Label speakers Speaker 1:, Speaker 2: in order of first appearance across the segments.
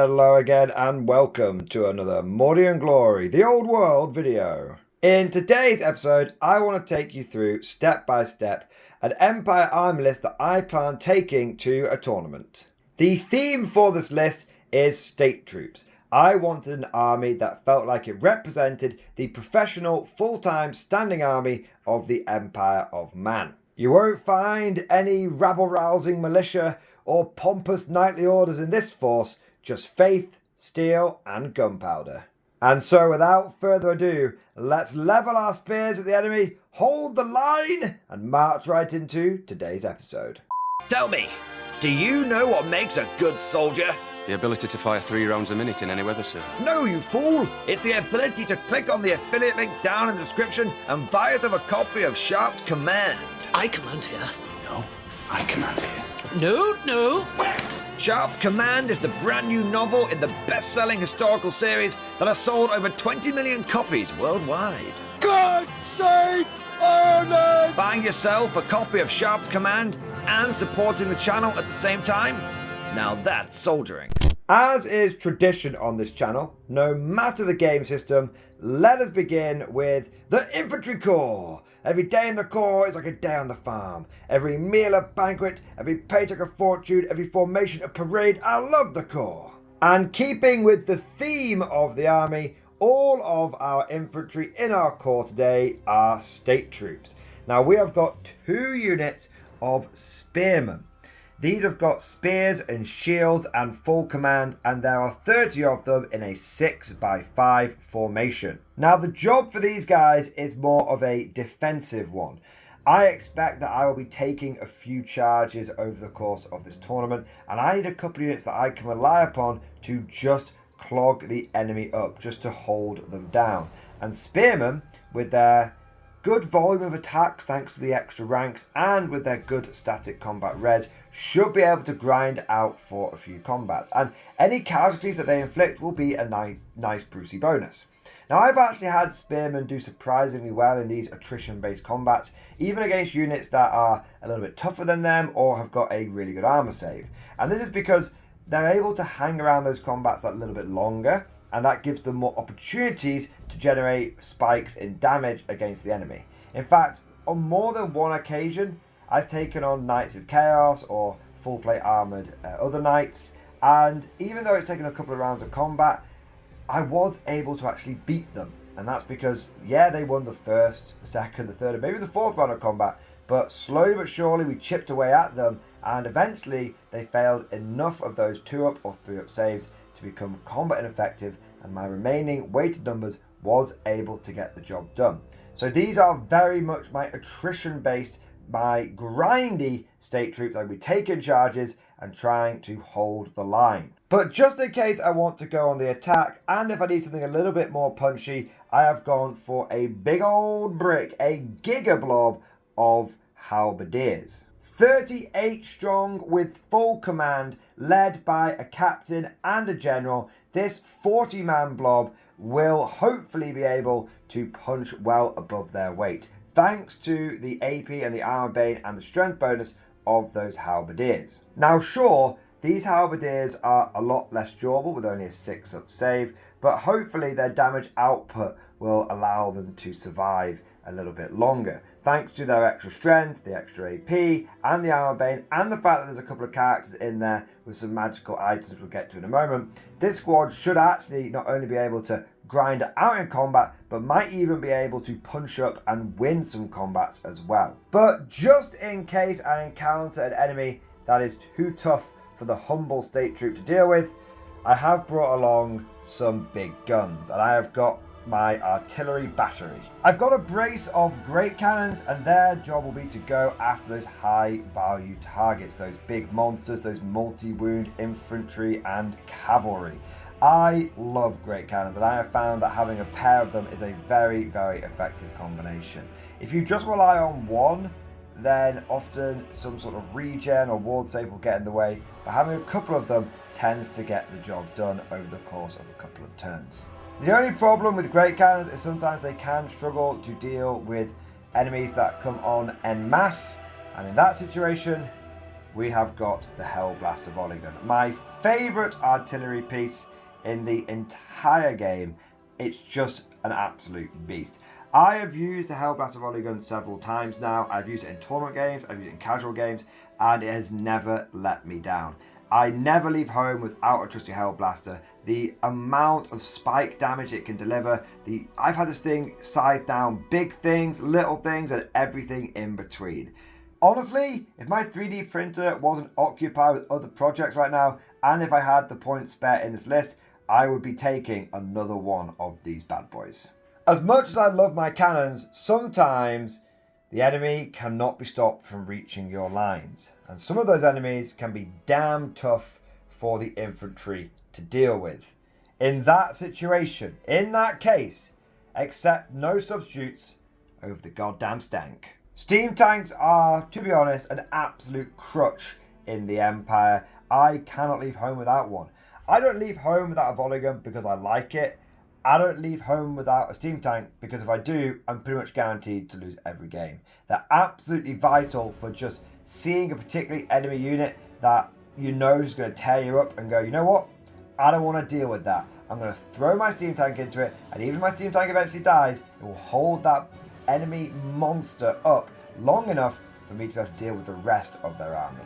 Speaker 1: Hello again and welcome to another Mordy and Glory, the old world video. In today's episode, I want to take you through step by step an Empire army list that I plan taking to a tournament. The theme for this list is state troops. I wanted an army that felt like it represented the professional, full-time standing army of the Empire of Man. You won't find any rabble-rousing militia or pompous knightly orders in this force, just faith, steel and gunpowder. And so without further ado, let's level our spears at the enemy, hold the line and march right into today's episode.
Speaker 2: Tell me, do you know what makes a good soldier?
Speaker 3: The ability to fire 3 rounds a minute in any weather, sir.
Speaker 2: No, you fool! It's the ability to click on the affiliate link down in the description and buy yourself a copy of Sharp's Command.
Speaker 4: I command here.
Speaker 3: No, I command here.
Speaker 4: No.
Speaker 2: Sharp's Command is the brand new novel in the best-selling historical series that has sold over 20 million copies worldwide.
Speaker 1: God save Ireland!
Speaker 2: Buying yourself a copy of Sharp's Command and supporting the channel at the same time? Now that's soldiering.
Speaker 1: As is tradition on this channel, no matter the game system, let us begin with the Infantry Corps. Every day in the Corps is like a day on the farm. Every meal a banquet, every paycheck a fortune, every formation a parade. I love the Corps. And keeping with the theme of the army, all of our infantry in our Corps today are state troops. Now we have got 2 units of spearmen. These have got spears and shields and full command, and there are 30 of them in a 6x5 formation. Now the job for these guys is more of a defensive one. I expect that I will be taking a few charges over the course of this tournament, and I need a couple of units that I can rely upon to just clog the enemy up, just to hold them down. And spearmen, with their good volume of attacks thanks to the extra ranks and with their good static combat res, should be able to grind out for a few combats, and any casualties that they inflict will be a nice Brucey bonus. Now I've actually had spearmen do surprisingly well in these attrition based combats, even against units that are a little bit tougher than them or have got a really good armor save, and this is because they're able to hang around those combats that little bit longer, and that gives them more opportunities to generate spikes in damage against the enemy. In fact, on more than one occasion, I've taken on Knights of Chaos or full plate armoured other knights, and even though it's taken a couple of rounds of combat, I was able to actually beat them. And that's because, yeah, they won the first, the second, the third, and maybe the fourth round of combat, but slowly but surely we chipped away at them, and eventually they failed enough of those 2-up or 3-up saves to become combat ineffective, and my remaining weighted numbers was able to get the job done. So these are very much my attrition based, my grindy state troops. I'll be taking charges and trying to hold the line. But just in case I want to go on the attack, and if I need something a little bit more punchy, I have gone for a big old brick, a giga blob of halberdiers. 38 strong with full command, led by a captain and a general. This 40-man blob will hopefully be able to punch well above their weight, thanks to the AP and the armor bane and the strength bonus of those halberdiers. Now sure, these halberdiers are a lot less durable with only a 6-up save, but hopefully their damage output will allow them to survive a little bit longer, thanks to their extra strength, the extra AP, and the armor bane, and the fact that there's a couple of characters in there with some magical items we'll get to in a moment. This squad should actually not only be able to grind it out in combat, but might even be able to punch up and win some combats as well. But just in case I encounter an enemy that is too tough for the humble state troop to deal with, I have brought along some big guns, and I have got my artillery battery. I've got a brace of great cannons, and their job will be to go after those high value targets, those big monsters, those multi-wound infantry and cavalry. I love great cannons, and I have found that having a pair of them is a very, very effective combination. If you just rely on one, then often some sort of regen or ward save will get in the way, but having a couple of them tends to get the job done over the course of a couple of turns. The only problem with great cannons is sometimes they can struggle to deal with enemies that come on en masse, and in that situation we have got the Hellblaster volley gun. My favourite artillery piece in the entire game. It's just an absolute beast. I have used the Hellblaster volley gun several times now. I've used it in tournament games, I've used it in casual games, and it has never let me down. I never leave home without a trusty Hellblaster. The amount of spike damage it can deliver, I've had this thing scythe down big things, little things, and everything in between. Honestly, if my 3D printer wasn't occupied with other projects right now, and if I had the points spare in this list, I would be taking another one of these bad boys. As much as I love my cannons, sometimes the enemy cannot be stopped from reaching your lines. And some of those enemies can be damn tough for the infantry to deal with. In that situation, in that case, accept no substitutes over the goddamn stank. Steam tanks are, to be honest, an absolute crutch in the Empire. I cannot leave home without one. I don't leave home without a volley gun because I like it. I don't leave home without a steam tank because if I do, I'm pretty much guaranteed to lose every game. They're absolutely vital for just seeing a particular enemy unit that you know is going to tear you up and go, you know what? I don't want to deal with that. I'm going to throw my steam tank into it, and even if my steam tank eventually dies, it will hold that enemy monster up long enough for me to be able to deal with the rest of their army.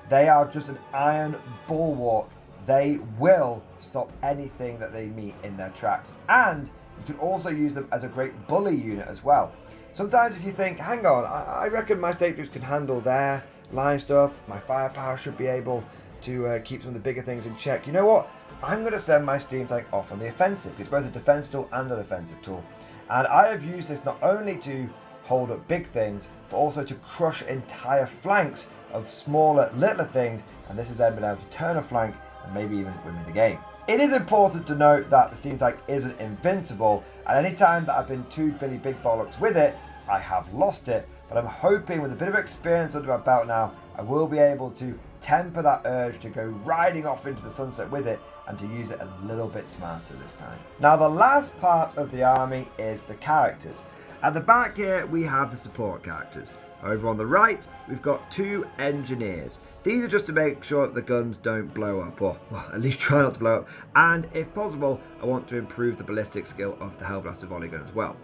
Speaker 1: They are just an iron bulwark. They will stop anything that they meet in their tracks. And you can also use them as a great bully unit as well. Sometimes if you think, hang on, I reckon my state troops can handle their line stuff, my firepower should be able to keep some of the bigger things in check. You know what? I'm going to send my steam tank off on the offensive. It's both a defense tool and an offensive tool. And I have used this not only to hold up big things, but also to crush entire flanks of smaller, littler things. And this has then been able to turn a flank and maybe even win me the game. It is important to note that the steam tank isn't invincible, and any time that I've been too Billy Big Bollocks with it, I have lost it, but I'm hoping with a bit of experience under my belt now, I will be able to temper that urge to go riding off into the sunset with it and to use it a little bit smarter this time. Now the last part of the army is the characters. At the back here we have the support characters. Over on the right we've got 2 engineers. These are just to make sure that the guns don't blow up, or well, at least try not to blow up, and if possible I want to improve the ballistic skill of the Hellblaster volley gun as well.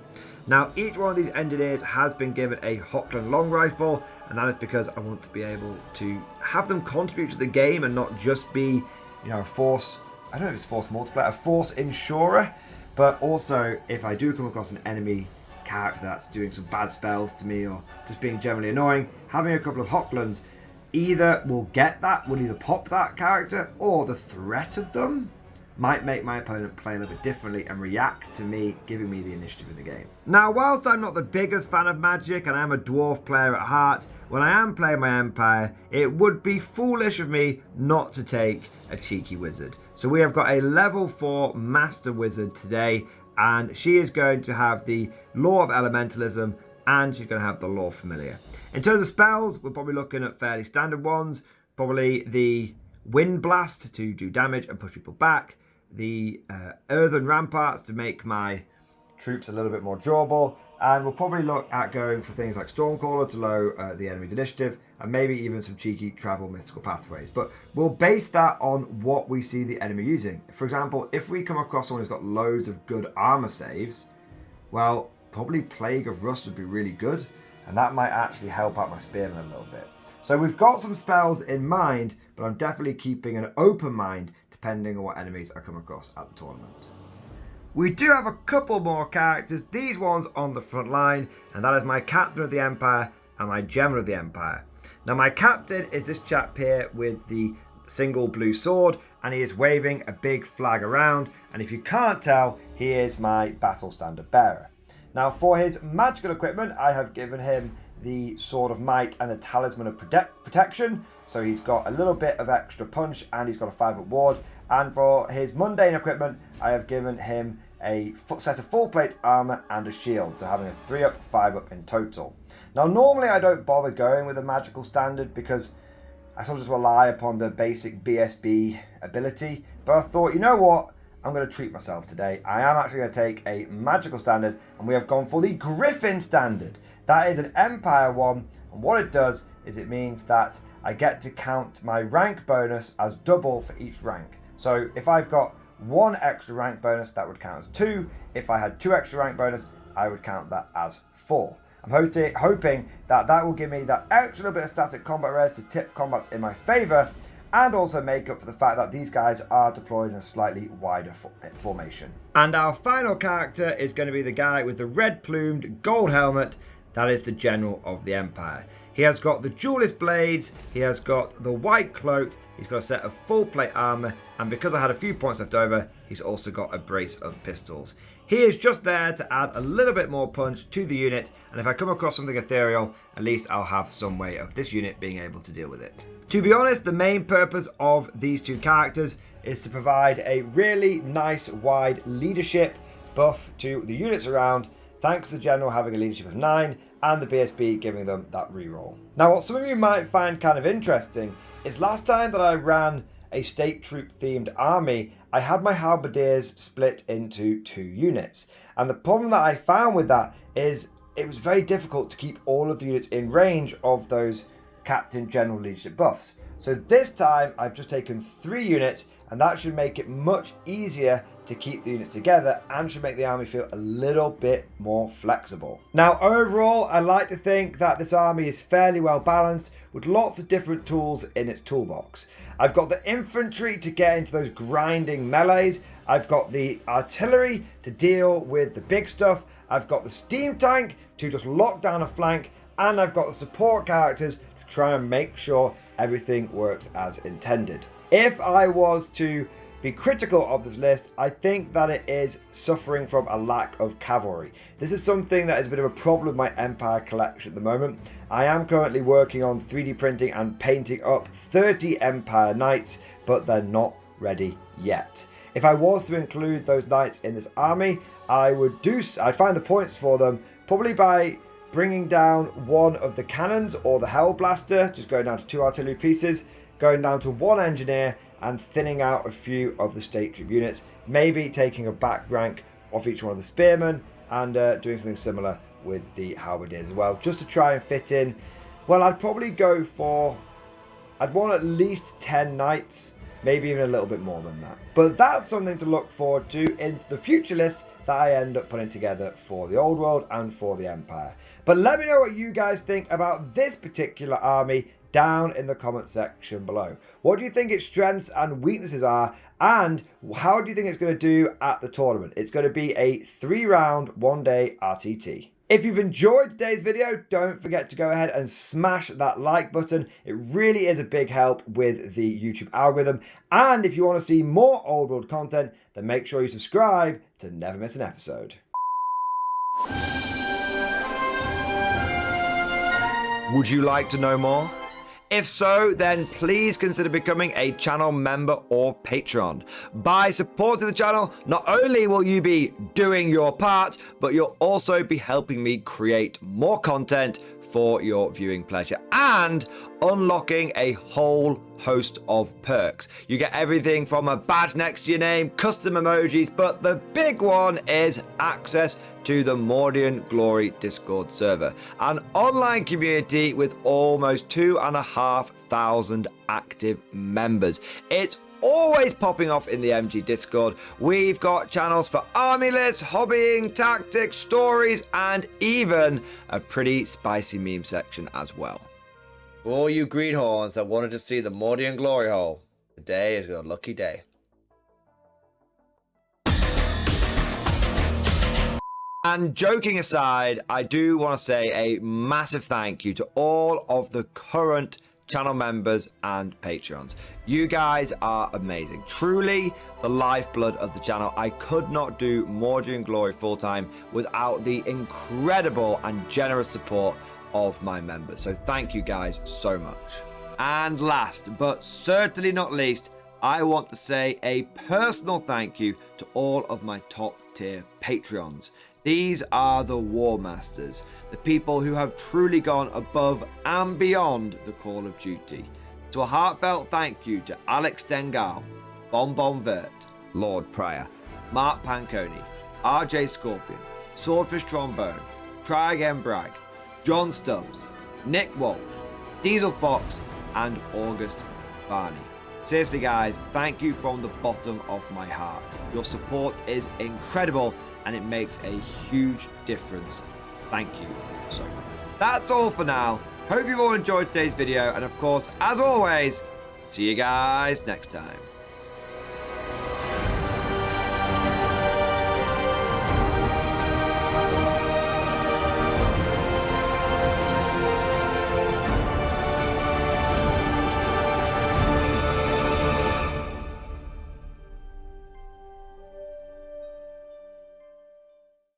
Speaker 1: Now each one of these engineers has been given a Hochland long rifle, and that is because I want to be able to have them contribute to the game and not just be, you know, a force, I don't know if it's force multiplier, a force insurer, but also if I do come across an enemy character that's doing some bad spells to me or just being generally annoying, having a couple of Hochlands either will either pop that character, or the threat of them might make my opponent play a little bit differently and react to me, giving me the initiative in the game. Now, whilst I'm not the biggest fan of magic and I am a dwarf player at heart, when I am playing my Empire, it would be foolish of me not to take a cheeky wizard. So we have got a level 4 master wizard today, and she is going to have the Law of Elementalism, and she's going to have the Law Familiar. In terms of spells, we're probably looking at fairly standard ones. Probably the Wind Blast to do damage and push people back. The Earthen Ramparts to make my troops a little bit more durable. And we'll probably look at going for things like Stormcaller to lower the enemy's initiative. And maybe even some cheeky travel mystical pathways. But we'll base that on what we see the enemy using. For example, if we come across someone who's got loads of good armor saves, well, probably Plague of Rust would be really good. And that might actually help out my spearmen a little bit. So we've got some spells in mind, but I'm definitely keeping an open mind depending on what enemies I come across at the tournament. We do have a couple more characters, these ones on the front line, and that is my Captain of the Empire and my General of the Empire. Now my Captain is this chap here with the single blue sword, and he is waving a big flag around, and if you can't tell, he is my Battle Standard Bearer. Now for his magical equipment, I have given him the Sword of Might and the Talisman of Protection. So he's got a little bit of extra punch and he's got a 5-up ward. And for his mundane equipment, I have given him a set of full plate armor and a shield. So having a 3-up, 5-up in total. Now normally I don't bother going with a magical standard because I sort of just rely upon the basic BSB ability. But I thought, you know what? I'm going to treat myself today. I am actually going to take a magical standard, and we have gone for the Griffin standard. That is an Empire one, and what it does is it means that I get to count my rank bonus as double for each rank. So if I've got 1 extra rank bonus, that would count as 2. If I had 2 extra rank bonus, I would count that as 4. I'm hoping that that will give me that extra little bit of static combat res to tip combats in my favour, and also make up for the fact that these guys are deployed in a slightly wider formation. And our final character is going to be the guy with the red plumed gold helmet. That is the General of the Empire. He has got the duelist blades, he has got the white cloak, he's got a set of full plate armour, and because I had a few points left over, he's also got a brace of pistols. He is just there to add a little bit more punch to the unit, and if I come across something ethereal, at least I'll have some way of this unit being able to deal with it. To be honest, the main purpose of these two characters is to provide a really nice wide leadership buff to the units around, thanks to the General having a leadership of 9 and the BSB giving them that reroll. Now, what some of you might find kind of interesting is last time that I ran a state troop themed army, I had my halberdiers split into 2 units. And the problem that I found with that is it was very difficult to keep all of the units in range of those Captain General leadership buffs. So this time I've just taken 3 units, and that should make it much easier to keep the units together and should make the army feel a little bit more flexible. Now overall, I like to think that this army is fairly well balanced with lots of different tools in its toolbox. I've got the infantry to get into those grinding melees, I've got the artillery to deal with the big stuff, I've got the steam tank to just lock down a flank, and I've got the support characters to try and make sure everything works as intended. If I was to be critical of this list, I think that it is suffering from a lack of cavalry. This is something that is a bit of a problem with my Empire collection at the moment. I am currently working on 3D printing and painting up 30 Empire Knights, but they're not ready yet. If I was to include those knights in this army, I'd find the points for them probably by bringing down one of the cannons or the Hell Blaster, just going down to 2 artillery pieces, going down to 1 engineer, and thinning out a few of the state troop units, maybe taking a back rank off each one of the spearmen, and doing something similar with the halberdiers as well, just to try and fit in. Well, I'd probably go for, I'd want at least 10 knights, maybe even a little bit more than that. But that's something to look forward to in the future lists that I end up putting together for the old world and for the Empire. But let me know what you guys think about this particular army down in the comment section below. What do you think its strengths and weaknesses are, and how do you think it's going to do at the tournament? It's going to be a 3-round, 1-day RTT. If you've enjoyed today's video, don't forget to go ahead and smash that like button. It really is a big help with the YouTube algorithm. And if you want to see more Old World content, then make sure you subscribe to never miss an episode. Would you like to know more? If so, then please consider becoming a channel member or patron. By supporting the channel, not only will you be doing your part, but you'll also be helping me create more content for your viewing pleasure and unlocking a whole host of perks. You get everything from a badge next to your name, custom emojis, but the big one is access to the Mordian Glory Discord server, an online community with almost 2,500 active members. It's always popping off in the MG Discord. We've got channels for army lists, hobbying, tactics, stories, and even a pretty spicy meme section as well. For all you greenhorns that wanted to see the Mordian Glory Hole, today is your lucky day. And joking aside, I do want to say a massive thank you to all of the current channel members and patrons. You guys are amazing, truly the lifeblood of the channel. I could not do Mordian Glory full time without the incredible and generous support of my members, so thank you guys so much. And last but certainly not least, I want to say a personal thank you to all of my top tier Patreons. These are the War Masters, the people who have truly gone above and beyond the call of duty. So a heartfelt thank you to Alex Dengal, Bon Vert, Lord Pryor, Mark Panconi, RJ Scorpion, Swordfish Trombone, Try Again Bragg, John Stubbs, Nick Walsh, Diesel Fox, and August Barney. Seriously, guys, thank you from the bottom of my heart. Your support is incredible, and it makes a huge difference. Thank you so much. That's all for now. Hope you've all enjoyed today's video, and of course, as always, see you guys next time.